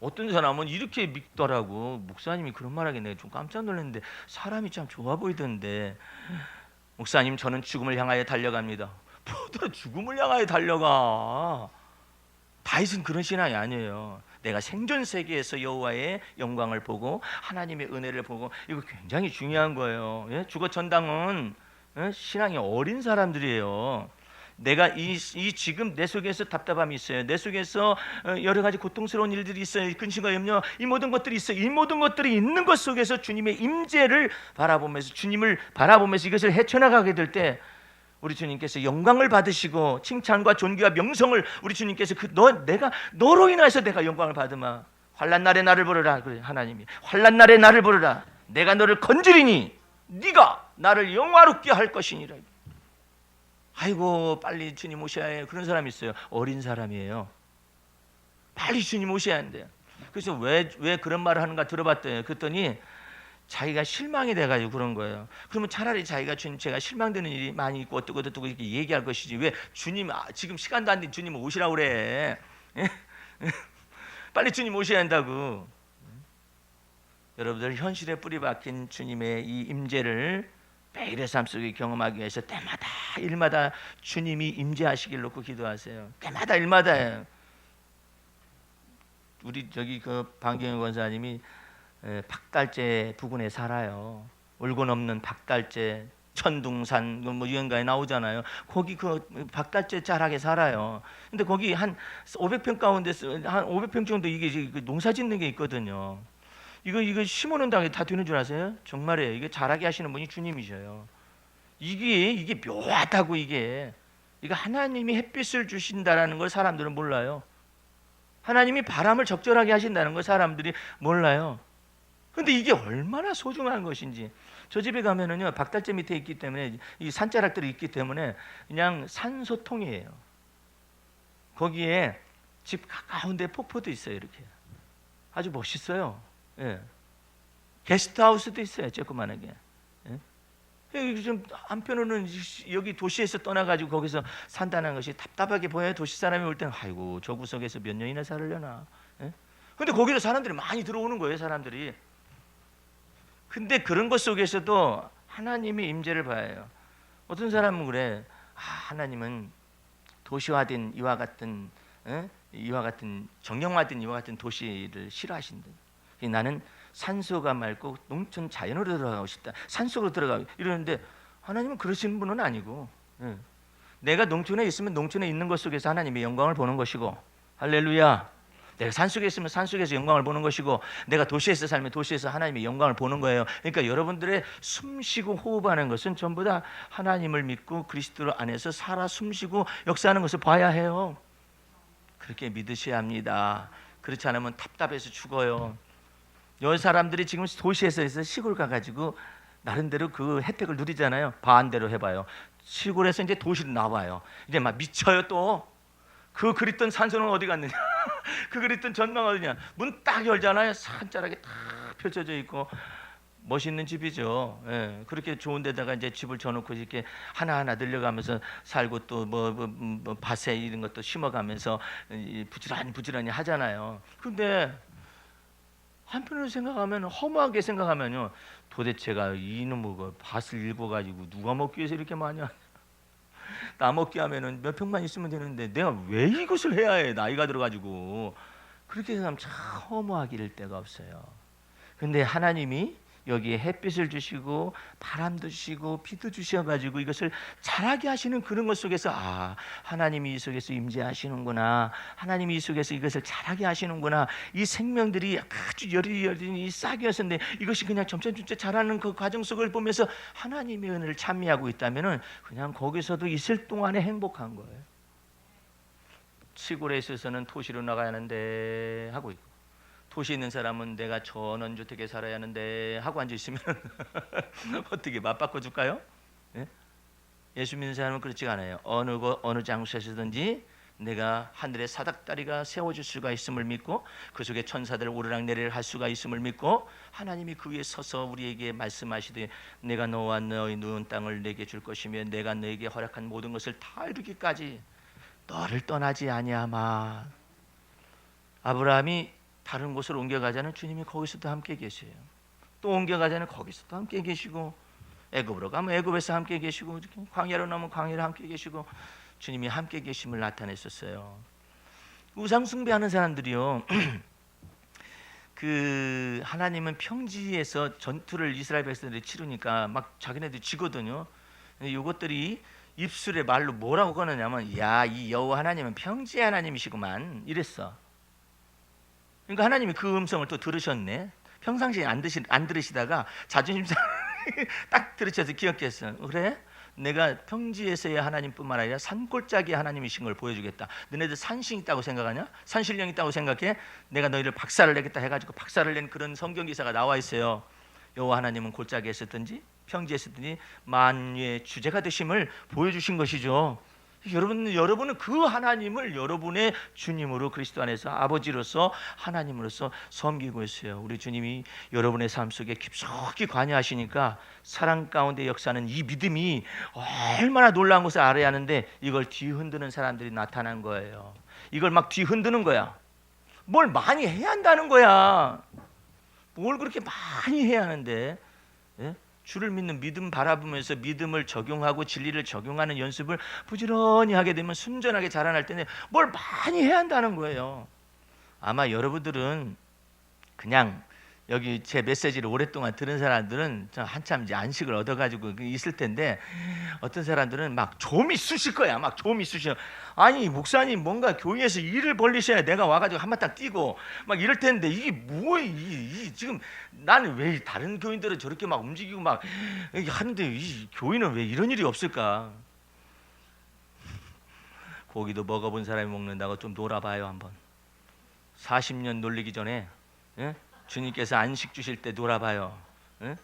어떤 사람은 이렇게 믿더라고. 목사님이 그런 말하겠네. 좀 깜짝 놀랐는데 사람이 참 좋아 보이던데. 목사님 저는 죽음을 향하여 달려갑니다. 뭐더라 죽음을 향하여 달려가. 다윗은 그런 신앙이 아니에요. 내가 생존 세계에서 여호와의 영광을 보고 하나님의 은혜를 보고 이거 굉장히 중요한 거예요. 예? 주거 천당은 신앙이 어린 사람들이에요. 내가 이 지금 내 속에서 답답함이 있어요. 내 속에서 여러 가지 고통스러운 일들이 있어요. 근심과 염려 이 모든 것들이 있어요. 이 모든 것들이 있는 것 속에서 주님의 임재를 바라보면서 주님을 바라보면서 이것을 헤쳐나가게 될 때 우리 주님께서 영광을 받으시고 칭찬과 존귀와 명성을 우리 주님께서 내가 너로 인해서 내가 영광을 받으마. 환난 날에 나를 부르라. 그래 하나님이 환난 날에 나를 부르라. 내가 너를 건지리니 네가 나를 영화롭게 할 것이니라. 아이고 빨리 주님 오셔야 해요. 그런 사람이 있어요. 어린 사람이에요. 빨리 주님 오셔야 한대요. 그래서 왜 그런 말을 하는가 들어봤더니 그랬더니 자기가 실망이 돼가지고 그런 거예요. 그러면 차라리 자기가 주님 제가 실망되는 일이 많이 있고 어떻고 이렇게 얘기할 것이지 왜 주님 지금 시간도 안 돼 주님 오시라고 그래. 빨리 주님 오셔야 한다고. 여러분들 현실에 뿌리 박힌 주님의 이 임재를 매일의 삶 속에 경험하기 위해서 때마다 일마다 주님이 임재하시길 놓고 기도하세요. 때마다 일마다예요. 우리 저기 그 방경영 권사님이 박달재 부근에 살아요. 울고 넘는 박달재 천둥산 뭐 유행가에 나오잖아요. 거기 그 박달재 자락에 살아요. 근데 거기 한 500평 가운데 한 500평 정도 이게 농사 짓는 게 있거든요. 이거 심어놓는다고 다 되는 줄 아세요? 정말이에요. 이게 자라게 하시는 분이 주님이셔요. 이게 묘하다고 이게 하나님이 햇빛을 주신다라는 걸 사람들은 몰라요. 하나님이 바람을 적절하게 하신다는 걸 사람들이 몰라요. 근데 이게 얼마나 소중한 것인지. 저 집에 가면은요 박달재 밑에 있기 때문에 이 산자락들이 있기 때문에 그냥 산소통이에요. 거기에 집 가까운데 폭포도 있어요. 이렇게 아주 멋있어요. 예. 게스트하우스도 있어요. 조그만하게. 예. 좀 한편으로는 여기 도시에서 떠나가지고 거기서 산다는 것이 답답하게 보여요. 도시 사람이 올 때는 아이고 저 구석에서 몇 년이나 살려나. 예? 근데 거기로 사람들이 많이 들어오는 거예요. 사람들이. 근데 그런 것 속에서도 하나님의 임재를 봐야 해요. 어떤 사람은 그래. 하나님은 도시화된 이와 같은 정형화된 이와 같은 도시를 싫어하신다. 나는 산소가 말고 농촌 자연으로 들어가고 싶다. 산속으로 들어가고 이러는데 하나님은 그러시는 분은 아니고, 내가 농촌에 있으면 농촌에 있는 것 속에서 하나님의 영광을 보는 것이고, 할렐루야. 내가 산속에 있으면 산속에서 영광을 보는 것이고, 내가 도시에서 살면 도시에서 하나님의 영광을 보는 거예요. 그러니까 여러분들의 숨쉬고 호흡하는 것은 전부 다 하나님을 믿고 그리스도 안에서 살아 숨쉬고 역사하는 것을 봐야 해요. 그렇게 믿으셔야 합니다. 그렇지 않으면 답답해서 죽어요. 여 사람들이 지금 도시에서 시골 가가지고 나름대로 그 혜택을 누리잖아요. 반대로 해봐요. 시골에서 이제 도시로 나와요. 이제 막 미쳐요. 또 그 그랬던 산소는 어디 갔느냐? 그 그랬던 전망 어디냐? 문 딱 열잖아요. 산자락이 딱 펼쳐져 있고 멋있는 집이죠. 예, 그렇게 좋은 데다가 이제 집을 져놓고 이렇게 하나하나 늘려가면서 살고 또 뭐 밭에 이런 것도 심어가면서 부지런히 하잖아요. 근데 한편으로 생각하면 허무하게 생각하면요, 도대체가 이놈의 밭을 읽어가지고 누가 먹기 위해서 이렇게 많이 하냐? 나 먹기 하면은 몇 평만 있으면 되는데 내가 왜 이것을 해야 해? 나이가 들어가지고. 그렇게 생각하면 참 허무하기 일 데가 없어요. 근데 하나님이 여기에 햇빛을 주시고 바람도 주시고 비도 주셔가지고 이것을 자라게 하시는 그런 것 속에서 하나님이 이 속에서 임재하시는구나, 하나님이 이 속에서 이것을 자라게 하시는구나, 이 생명들이 아주 여리여리 싹이 었는데 이것이 그냥 점점 자라는 그 과정 속을 보면서 하나님의 은혜를 찬미하고 있다면은 그냥 거기서도 있을 동안에 행복한 거예요. 시골에 있어서는 도시로 나가야 하는데 하고 있고, 도시에 있는 사람은 내가 전원주택에 살아야 하는데 하고 앉아있으면 어떻게 맞바꿔 줄까요? 예? 예수 믿는 사람은 그렇지 않아요. 어느 장소에서든지 내가 하늘에 사닥다리가 세워질 수가 있음을 믿고 그 속에 천사들 오르락내리락 할 수가 있음을 믿고 하나님이 그 위에 서서 우리에게 말씀하시되 내가 너와 너의 누운 땅을 내게 줄 것이며 내가 너에게 허락한 모든 것을 다 이루기까지 너를 떠나지 아니하마. 아브라함이 다른 곳으로 옮겨가자는 주님이 거기서도 함께 계세요. 또 옮겨가자는 거기서도 함께 계시고, 애굽으로 가면 애굽에서 함께 계시고, 광야로 나면 광야로 함께 계시고, 주님이 함께 계심을 나타냈었어요. 우상 숭배하는 사람들이요, 그 하나님은 평지에서 전투를 이스라엘 백성들이 치르니까 막 자기네들이 지거든요. 이것들이 입술에 말로 뭐라고 거느냐면, 야, 이 여호와 하나님은 평지의 하나님이시구만 이랬어. 그러니까 하나님이 그 음성을 또 들으셨네. 평상시에 안 들으시다가 자존심 딱 들으셔서 기억했어. 그래? 내가 평지에서의 하나님뿐만 아니라 산골짜기의 하나님이신 걸 보여주겠다. 너네들 산신 있다고 생각하냐? 산신령 있다고 생각해? 내가 너희를 박살을 내겠다 해가지고 박살을 낸 그런 성경 기사가 나와 있어요. 여호와 하나님은 골짜기에 있었든지 평지에 있었든지 만유의 주제가 되심을 보여주신 것이죠. 여러분은 그 하나님을 여러분의 주님으로 그리스도 안에서 아버지로서 하나님으로서 섬기고 있어요. 우리 주님이 여러분의 삶 속에 깊숙이 관여하시니까 사랑 가운데 역사하는 이 믿음이 얼마나 놀라운 것을 알아야 하는데 이걸 뒤흔드는 사람들이 나타난 거예요. 이걸 막 뒤흔드는 거야. 뭘 많이 해야 한다는 거야. 뭘 그렇게 많이 해야 하는데, 예? 주를 믿는 믿음 바라보면서 믿음을 적용하고 진리를 적용하는 연습을 부지런히 하게 되면 순전하게 자라날 텐데 뭘 많이 해야 한다는 거예요. 아마 여러분들은 그냥 여기 제 메시지를 오랫동안 들은 사람들은 한참 이제 안식을 얻어가지고 있을 텐데 어떤 사람들은 막 좀이 쑤실 거야. 막 좀이 쑤셔. 아니 목사님 뭔가 교회에서 일을 벌리셔야 내가 와가지고 한바탕 뛰고 막 이럴 텐데 이게 뭐야? 지금 나는 왜 다른 교인들은 저렇게 막 움직이고 막 하는데 이 교인은 왜 이런 일이 없을까? 고기도 먹어본 사람이 먹는다고 좀 놀아봐요 한번. 40년 놀리기 전에, 예? 주님께서 안식 주실 때 놀아봐요. 예?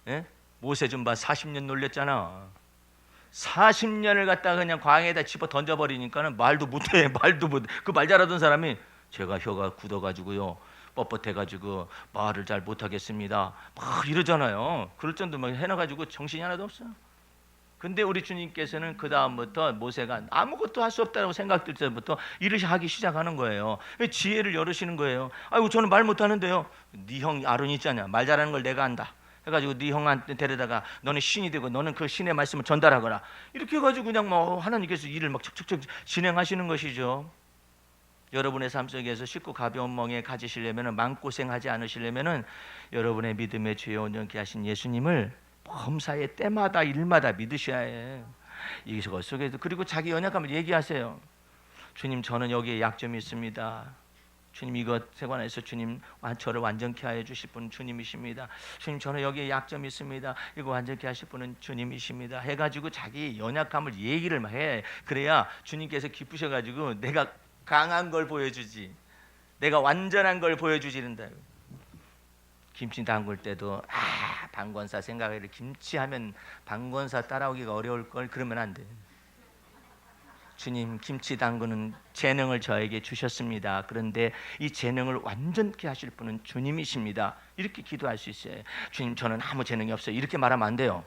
예? 모세 좀 봐. 40년 놀렸잖아. 40년을 갖다가 그냥 광야에다 집어 던져버리니까는 말도 못해. 그 말 잘하던 사람이 제가 혀가 굳어가지고요, 뻣뻣해가지고 말을 잘 못하겠습니다 막 이러잖아요. 그럴 정도 막 해놔가지고 정신이 하나도 없어요. 근데 우리 주님께서는 그 다음부터 모세가 아무것도 할 수 없다고 생각될 때부터 일을 하기 시작하는 거예요. 지혜를 열으시는 거예요. 아이고 저는 말 못하는데요. 네 형 아론이 있잖아. 말 잘하는 걸 내가 안다. 해가지고 네 형한테 데려다가 너는 신이 되고 너는 그 신의 말씀을 전달하거라. 이렇게 해가지고 그냥 뭐 하나님께서 일을 막 척척척 진행하시는 것이죠. 여러분의 삶 속에서 쉽고 가벼운 멍에 가지시려면, 마음고생하지 않으시려면 여러분의 믿음의 주에 온전케 하신 예수님을 범사의 때마다 일마다 믿으셔야 해. 이것 속에도. 그리고 자기 연약함을 얘기하세요. 주님, 저는 여기에 약점이 있습니다. 주님, 이것 세관에서 주님 저를 완전케 하여 주실 분은 주님이십니다. 주님, 저는 여기에 약점이 있습니다. 이거 완전케 하실 분은 주님이십니다. 해가지고 자기 연약함을 얘기를 막 해. 그래야 주님께서 기쁘셔가지고 내가 강한 걸 보여주지, 내가 완전한 걸 보여주지 된다. 김치 담글 때도 방권사 생각해. 김치하면 방권사 따라오기가 어려울 걸. 그러면 안 돼. 주님, 김치 담그는 재능을 저에게 주셨습니다. 그런데 이 재능을 완전케 하실 분은 주님이십니다. 이렇게 기도할 수 있어요. 주님, 저는 아무 재능이 없어요. 이렇게 말하면 안 돼요.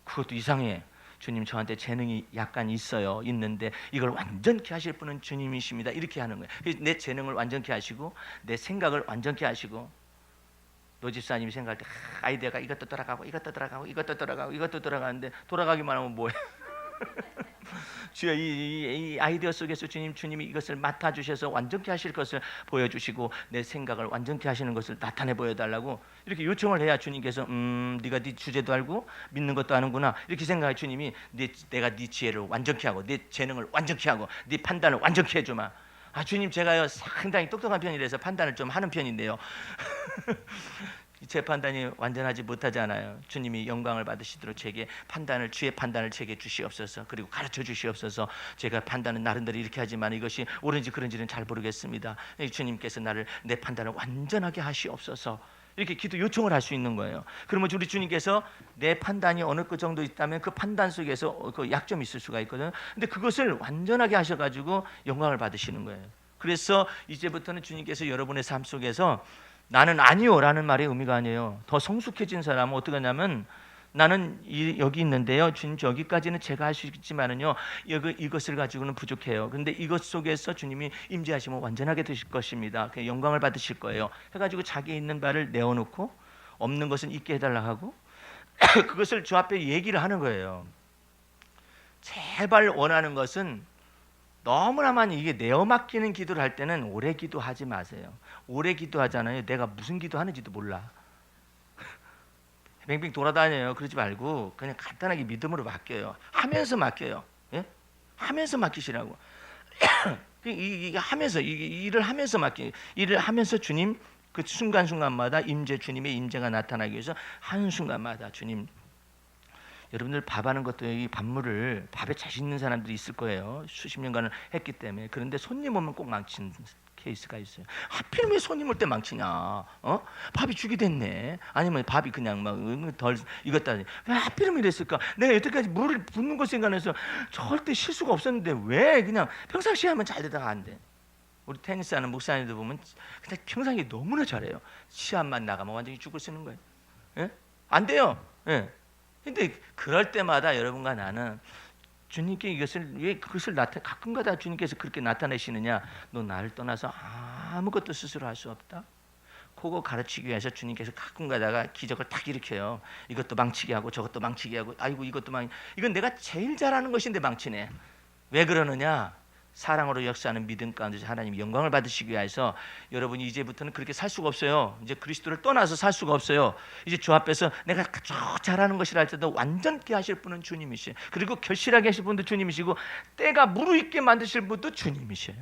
그것도 이상해. 주님, 저한테 재능이 약간 있어요. 있는데 이걸 완전케 하실 분은 주님이십니다. 이렇게 하는 거예요. 내 재능을 완전케 하시고 내 생각을 완전케 하시고. 노 집사님이 생각할 때 아이디어가 이것도 돌아가고 이것도 돌아가고 이것도 돌아가고 이것도 돌아가는데 돌아가기만 하면 뭐예요? 주여, 이 아이디어 속에서 주님이 이것을 맡아주셔서 완전케 하실 것을 보여주시고 내 생각을 완전케 하시는 것을 나타내 보여달라고 이렇게 요청을 해야 주님께서 네가 네 주제도 알고 믿는 것도 아는구나, 이렇게 생각해. 주님이 내가 네 지혜를 완전케 하고 네 재능을 완전케 하고 네 판단을 완전케 해주마. 주님, 제가요 상당히 똑똑한 편이라서 판단을 좀 하는 편인데요 제 판단이 완전하지 못하잖아요. 주님이 영광을 받으시도록 제게 주의 판단을 제게 주시옵소서. 그리고 가르쳐 주시옵소서. 제가 판단은 나름대로 이렇게 하지만 이것이 옳은지 그른지는 잘 모르겠습니다. 주님께서 내 판단을 완전하게 하시옵소서. 이렇게 기도 요청을 할 수 있는 거예요. 그러면 우리 주님께서 내 판단이 어느 그 정도 있다면 그 판단 속에서 그 약점이 있을 수가 있거든요. 근데 그것을 완전하게 하셔가지고 영광을 받으시는 거예요. 그래서 이제부터는 주님께서 여러분의 삶 속에서 나는 아니요 라는 말의 의미가 아니에요. 더 성숙해진 사람은 어떻게 하냐면, 나는 여기 있는데요, 주님, 여기까지는 제가 할 수 있지만은요 이것을 가지고는 부족해요. 그런데 이것 속에서 주님이 임재하시면 완전하게 되실 것입니다. 영광을 받으실 거예요. 해가지고 자기에 있는 바를 내어놓고 없는 것은 있게 해달라 하고 그것을 주 앞에 얘기를 하는 거예요. 제발 원하는 것은, 너무나 많이 이게 내어 맡기는 기도를 할 때는 오래 기도하지 마세요. 오래 기도하잖아요. 내가 무슨 기도하는지도 몰라. 뱅뱅 돌아다녀요. 그러지 말고 그냥 간단하게 믿음으로 맡겨요. 하면서 맡겨요. 예? 하면서 맡기시라고. 이게 하면서 일을 하면서 일을 하면서 주님 그 순간순간마다 주님의 임재가 나타나기 위해서 한 순간마다 주님. 여러분들 밥하는 것도 이 밥에 자신 있는 사람들이 있을 거예요. 수십 년간을 했기 때문에. 그런데 손님 오면 꼭 망치는 케이스가 있어요. 하필 왜 손님 올 때 망치냐? 밥이 죽이 됐네. 아니면 밥이 그냥 막 덜 익었다. 왜 하필이면 이랬을까? 내가 여태까지 물을 붓는 것 생각해서 절대 실수가 없었는데 왜 그냥 평상시에 하면 잘 되다가 안 돼? 우리 테니스하는 목사님들 보면 그냥 평상시에 너무나 잘해요. 시합만 나가면 완전히 죽을 쓰는 거예요. 예? 안 돼요. 예. 근데 그럴 때마다 여러분과 나는 주님께 왜 그것을 가끔가다 주님께서 그렇게 나타내시느냐? 너 나를 떠나서 아무것도 스스로 할 수 없다. 그거 가르치기 위해서 주님께서 가끔가다가 기적을 딱 일으켜요. 이것도 망치게 하고 저것도 망치게 하고, 아이고 이것도 이건 내가 제일 잘하는 것인데 망치네. 왜 그러느냐? 사랑으로 역사하는 믿음 가운데서 하나님 영광을 받으시기 위해서 여러분이 이제부터는 그렇게 살 수가 없어요. 이제 그리스도를 떠나서 살 수가 없어요. 이제 주 앞에서 내가 잘하는 것이라 할지라도 완전케 하실 분은 주님이시에요. 그리고 결실하게 하실 분도 주님이시고 때가 무르익게 만드실 분도 주님이셔요.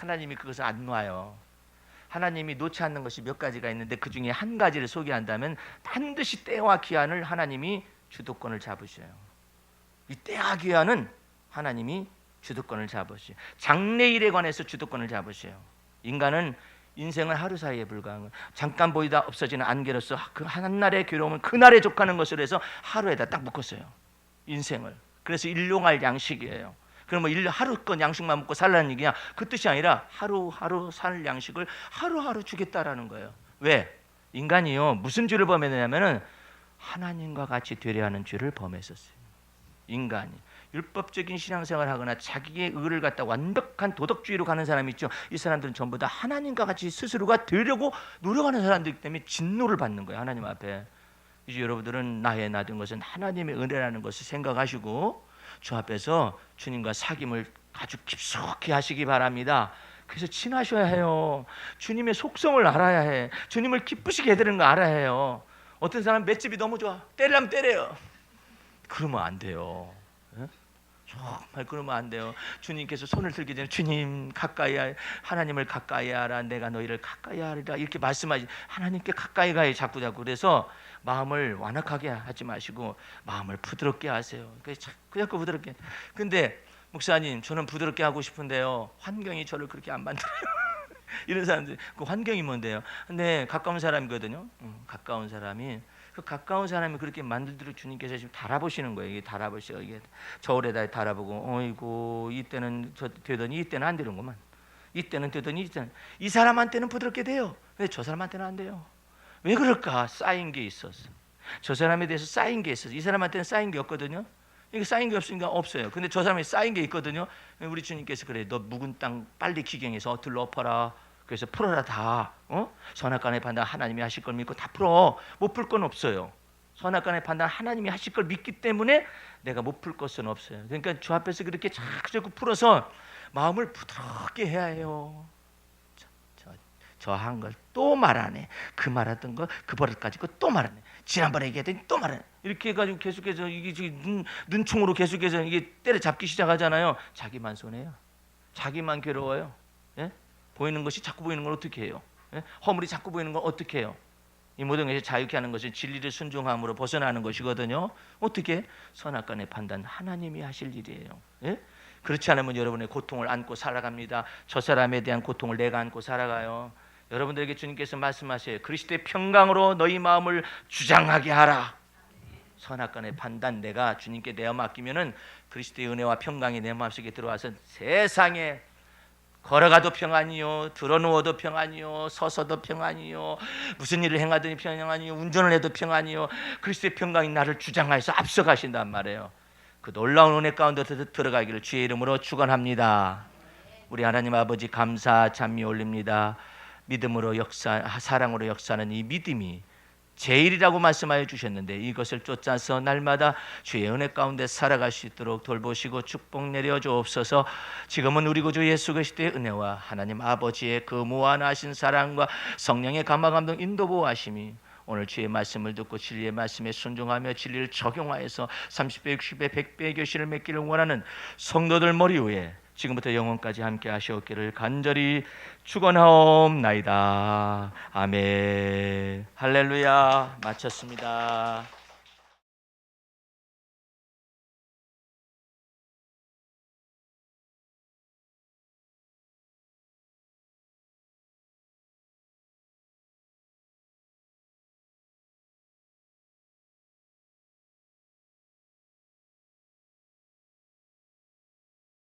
하나님이 그것을 안 놔요. 하나님이 놓지 않는 것이 몇 가지가 있는데 그 중에 한 가지를 소개한다면 반드시 때와 기한을 하나님이 주도권을 잡으셔요. 이 때와 기한은 하나님이 주도권을 잡으셔요. 장래일에 관해서 주도권을 잡으셔요. 인간은 인생은 하루 사이에 불과한 거예요. 잠깐 보이다 없어지는 안개로서 그 한날의 괴로움을 그날에 족하는 것으로 해서 하루에다 딱 묶었어요. 인생을. 그래서 일용할 양식이에요. 그러면 하루껏 양식만 먹고 살라는 얘기냐? 그 뜻이 아니라 하루하루 살 양식을 하루하루 주겠다라는 거예요. 왜? 인간이요 무슨 죄를 범했느냐면은 하나님과 같이 되려 하는 죄를 범했었어요. 인간이 율법적인 신앙생활을 하거나 자기의 의를 갖다 완벽한 도덕주의로 가는 사람이 있죠. 이 사람들은 전부 다 하나님과 같이 스스로가 되려고 노력하는 사람들이기 때문에 진노를 받는 거예요, 하나님 앞에. 이제 여러분들은 나의 나된 것은 하나님의 은혜라는 것을 생각하시고 주 앞에서 주님과 사귐을 아주 깊숙이 하시기 바랍니다. 그래서 친하셔야 해요. 주님의 속성을 알아야 해. 주님을 기쁘시게 해드리는 거 알아야 해요. 어떤 사람 맷집이 너무 좋아. 때리려면 때려요. 그러면 안 돼요. 정말 그러면 안 돼요. 주님께서 손을 들기 전에 주님 가까이 하나님을 가까이 하라, 내가 너희를 가까이 하리라 이렇게 말씀하시. 하나님께 가까이 가요 자꾸. 그래서 마음을 완악하게 하지 마시고 마음을 부드럽게 하세요. 그냥 그 부드럽게. 근데 목사님 저는 부드럽게 하고 싶은데요 환경이 저를 그렇게 안 만들어요. 이런 사람들 그 환경이 뭔데요? 근데 가까운 사람이거든요. 가까운 사람이 그 가까운 사람이 그렇게 만들도록 주님께서 지금 달아보시는 거예요. 이게 달아보시고 이게 저울에다 달아보고 어이고 이때는 저 되더니 이때는 안 되는구만. 이때는 되더니 이때는 이 사람한테는 부드럽게 돼요. 왜 저 사람한테는 안 돼요? 왜 그럴까? 쌓인 게 있었어. 저 사람에 대해서 쌓인 게 있었어. 이 사람한테는 쌓인 게 없거든요. 이게 쌓인 게 없으니까 없어요. 근데 저 사람이 쌓인 게 있거든요. 우리 주님께서 그래, 너 묵은 땅 빨리 기경해서 들러 엎어라. 그래서 풀어라 다. 선악간의 판단 하나님이 하실 걸 믿고 다 풀어. 못 풀 건 없어요. 선악간의 판단 하나님이 하실 걸 믿기 때문에 내가 못 풀 것은 없어요. 그러니까 주 앞에서 그렇게 자꾸 풀어서 마음을 부드럽게 해야 해요. 저 한 걸 또 말하네. 그 말하던 거 그 버릇 가지고 또 말하네. 지난번에 얘기했더니 또 말하네. 이렇게 해가지고 계속해서 이게 눈총으로 계속해서 이게 때려잡기 시작하잖아요. 자기만 손해요. 자기만 괴로워요. 예? 보이는 것이 자꾸 보이는 걸 어떻게 해요? 예? 허물이 자꾸 보이는 걸 어떻게 해요? 이 모든 것이 자유케 하는 것은 진리를 순종함으로 벗어나는 것이거든요. 어떻게? 선악간의 판단 하나님이 하실 일이에요. 예? 그렇지 않으면 여러분의 고통을 안고 살아갑니다. 저 사람에 대한 고통을 내가 안고 살아가요. 여러분들에게 주님께서 말씀하세요. 그리스도의 평강으로 너희 마음을 주장하게 하라. 선악간의 판단 내가 주님께 내어 맡기면은 그리스도의 은혜와 평강이 내 마음속에 들어와서 세상에 걸어가도 평안이요, 들어누워도 평안이요, 서서도 평안이요, 무슨 일을 행하더니 평안이요, 운전을 해도 평안이요. 그리스도의 평강이 나를 주장하여서 앞서가신단 말이에요. 그 놀라운 은혜 가운데 들어가기를 주의 이름으로 축원합니다. 우리 하나님 아버지 감사 찬미 올립니다. 믿음으로 사랑으로 역사하는 이 믿음이 제일이라고 말씀하여 주셨는데 이것을 쫓아서 날마다 주의 은혜 가운데 살아갈 수 있도록 돌보시고 축복 내려 주옵소서. 지금은 우리 구주 예수 그리스도의 은혜와 하나님 아버지의 그 무한하신 사랑과 성령의 감화 감동 인도 보호하심이 오늘 주의 말씀을 듣고 진리의 말씀에 순종하며 진리를 적용하여서 30배, 60배, 100배의 교실을 맺기를 원하는 성도들 머리 위에 지금부터 영원까지 함께 하시옵기를 간절히 축원하옵나이다. 아멘. 할렐루야. 마쳤습니다.